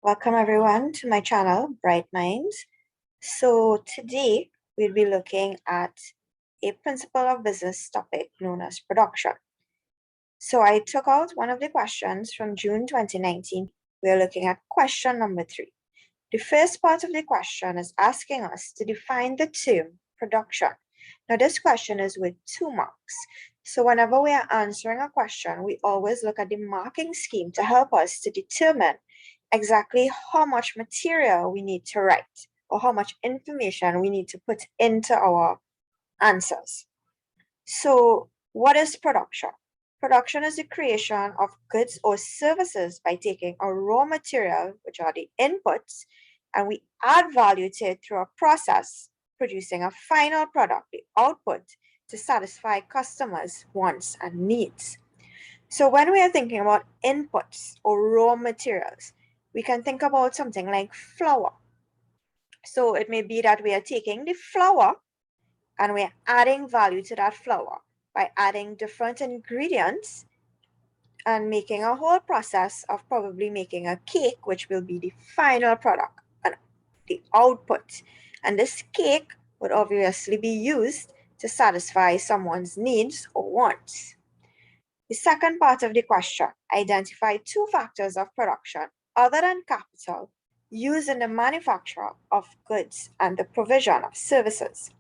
Welcome everyone to my channel, Bright Minds. So today we'll be looking at a principle of business topic known as production. So I took out one of the questions from June 2019. We're looking at question number 3. The first part of the question is asking us to define the term production. Now this question is with 2 marks. So whenever we are answering a question, we always look at the marking scheme to help us to determine exactly how much material we need to write or how much information we need to put into our answers. So what is production? Production is the creation of goods or services by taking a raw material, which are the inputs, and we add value to it through a process, producing a final product, the output, to satisfy customers' wants and needs. So when we are thinking about inputs or raw materials, we can think about something like flour. So it may be that we are taking the flour and we're adding value to that flour by adding different ingredients and making a whole process of probably making a cake, which will be the final product and the output. And this cake would obviously be used to satisfy someone's needs or wants. The second part of the question, identify 2 factors of production other than capital used in the manufacture of goods and the provision of services.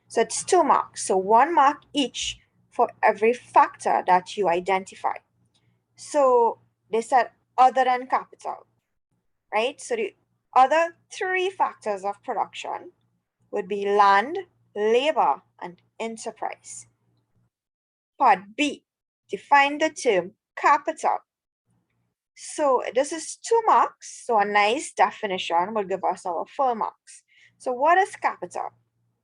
So it's 2 marks, so 1 mark each for every factor that you identify. So they said other than capital, right? So the other 3 factors of production would be land, labor, and enterprise. Part B, define the term capital. So this is 2 marks, so a nice definition will give us our 4 marks. So what is capital?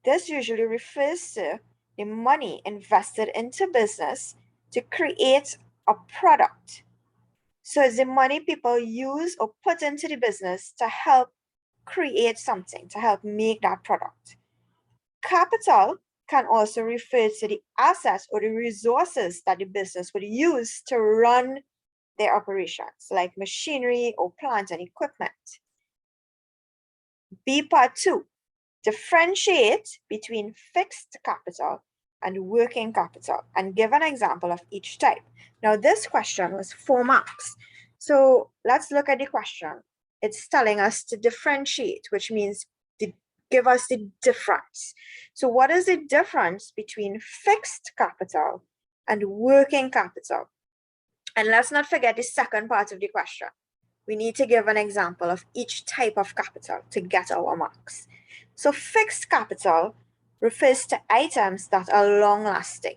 This usually refers to the money invested into business to create a product. So it's the money people use or put into the business to help create something, to help make that product. Capital can also refer to the assets or the resources that the business would use to run their operations, like machinery or plant and equipment. B part 2, differentiate between fixed capital and working capital and give an example of each type. Now this question was 4 marks. So let's look at the question. It's telling us to differentiate, which means to give us the difference. So what is the difference between fixed capital and working capital? And let's not forget the second part of the question. We need to give an example of each type of capital to get our marks. So fixed capital refers to items that are long-lasting,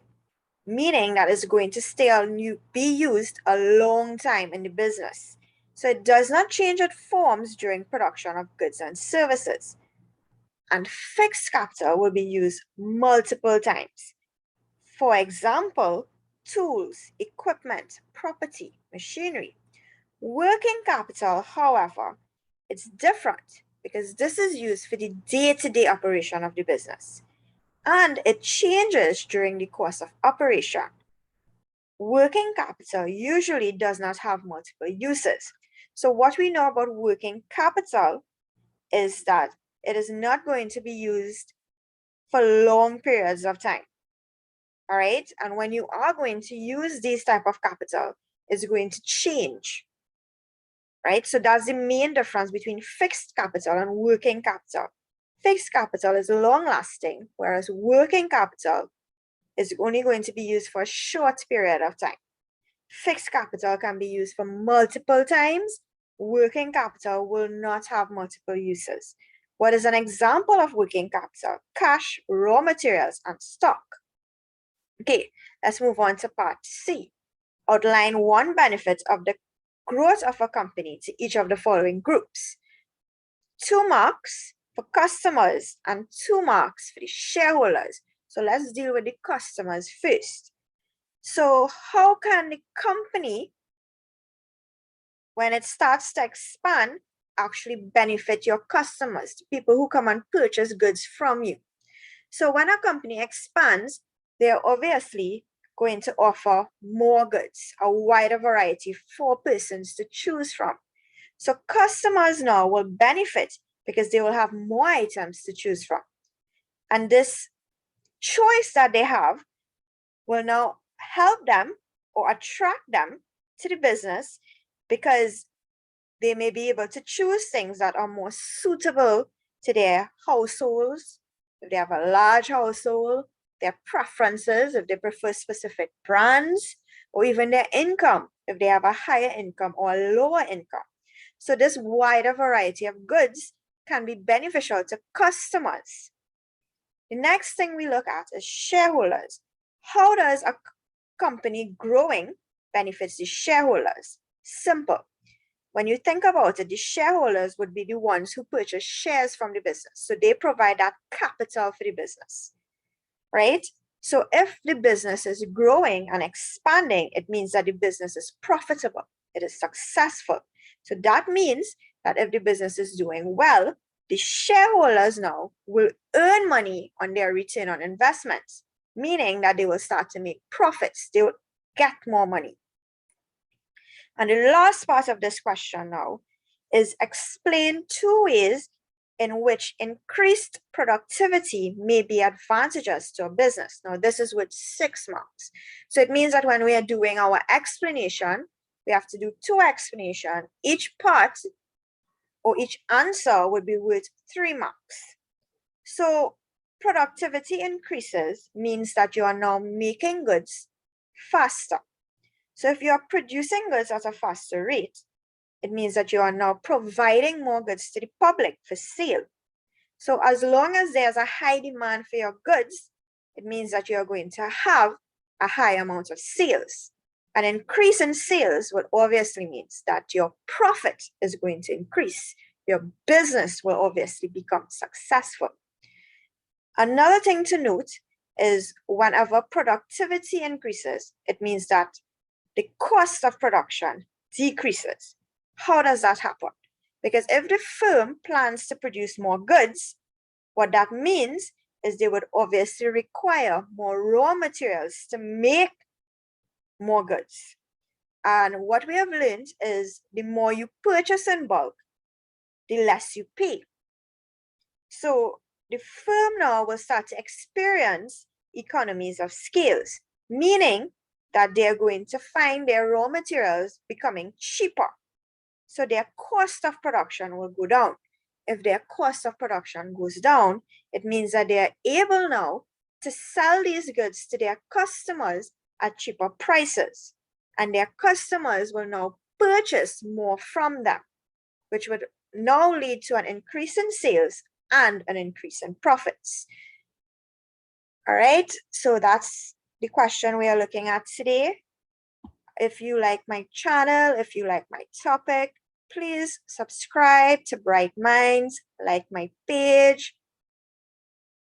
meaning that it's going to stay or be used a long time in the business. So it does not change its forms during production of goods and services. And fixed capital will be used multiple times. For example, tools, equipment, property, machinery. Working capital, however, it's different because this is used for the day-to-day operation of the business, and it changes during the course of operation. Working capital usually does not have multiple uses. So what we know about working capital is that it is not going to be used for long periods of time. All right, and when you are going to use this type of capital, it's going to change, right? So that's the main difference between fixed capital and working capital. Fixed capital is long lasting, whereas working capital is only going to be used for a short period of time. Fixed capital can be used for multiple times. Working capital will not have multiple uses. What is an example of working capital? Cash, raw materials, and stock. Okay, let's move on to part C. Outline 1 benefit of the growth of a company to each of the following groups. 2 marks for customers and 2 marks for the shareholders. So let's deal with the customers first. So how can the company, when it starts to expand, actually benefit your customers, the people who come and purchase goods from you? So when a company expands, they're obviously going to offer more goods, a wider variety for persons to choose from. So customers now will benefit because they will have more items to choose from. And this choice that they have will now help them or attract them to the business because they may be able to choose things that are more suitable to their households. If they have a large household, their preferences, if they prefer specific brands, or even their income, if they have a higher income or a lower income. So this wider variety of goods can be beneficial to customers. The next thing we look at is shareholders. How does a company growing benefits the shareholders? Simple. When you think about it, the shareholders would be the ones who purchase shares from the business. So they provide that capital for the business, right? So if the business is growing and expanding, it means that the business is profitable, it is successful. So that means that if the business is doing well, the shareholders now will earn money on their return on investments, meaning that they will start to make profits, they will get more money. And the last part of this question now is explain 2 ways in which increased productivity may be advantageous to a business. Now, this is with 6 marks. So it means that when we are doing our explanation, we have to do 2 explanations. Each part or each answer would be worth 3 marks. So productivity increases means that you are now making goods faster. So if you are producing goods at a faster rate, it means that you are now providing more goods to the public for sale. So as long as there's a high demand for your goods, it means that you're going to have a high amount of sales. An increase in sales will obviously means that your profit is going to increase. Your business will obviously become successful. Another thing to note is whenever productivity increases, it means that the cost of production decreases. How does that happen? Because if the firm plans to produce more goods, what that means is they would obviously require more raw materials to make more goods. And what we have learned is the more you purchase in bulk, the less you pay. So the firm now will start to experience economies of scales, meaning that they're going to find their raw materials becoming cheaper. So their cost of production will go down. If their cost of production goes down, it means that they're able now to sell these goods to their customers at cheaper prices. And their customers will now purchase more from them, which would now lead to an increase in sales and an increase in profits. All right, so that's the question we are looking at today. If you like my channel, if you like my topic, please subscribe to Bright Minds, like my page.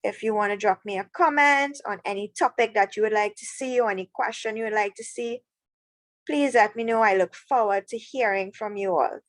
If you want to drop me a comment on any topic that you would like to see or any question you would like to see, please let me know. I look forward to hearing from you all.